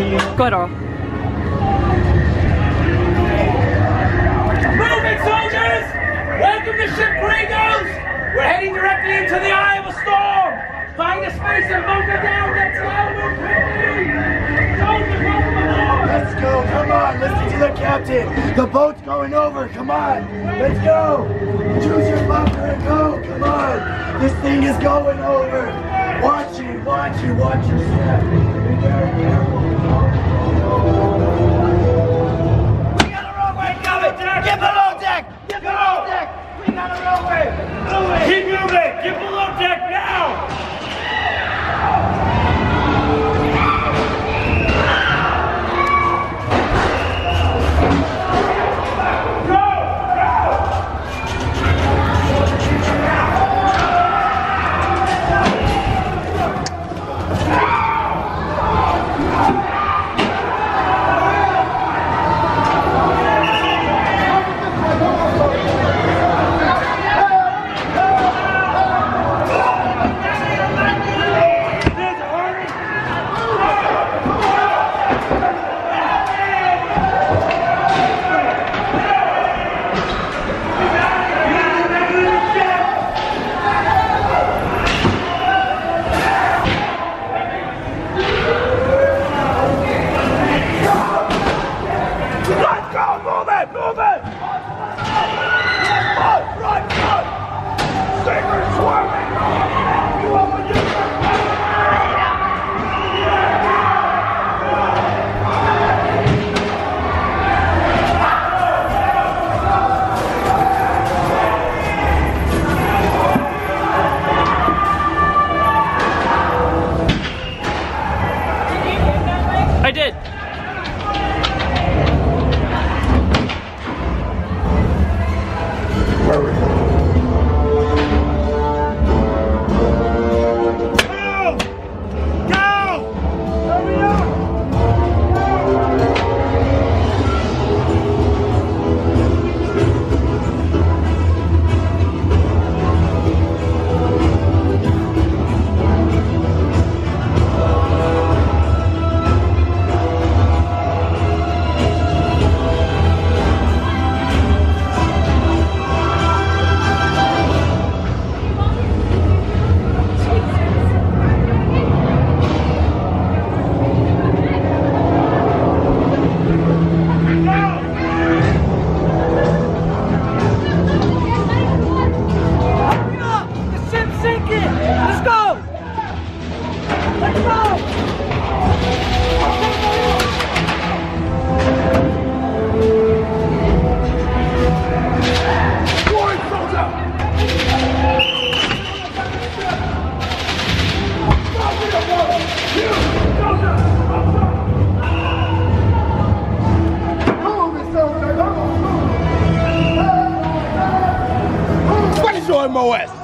Go ahead, Earl. Moving, soldiers! Welcome to ship Gringos! We're heading directly into the eye of a storm! Find a space and bunker down! Let's go! Move quickly! Soldiers, welcome aboard! Let's go, come on, listen to the captain. The boat's going over, come on. Let's go. Choose your bunker and go, come on. This thing is going over. Watch it, watch it, watch your step. Be very careful. We got a runway coming! Get below deck! Get below deck! We got a runway! Keep moving! Get below deck now! I did. MOS.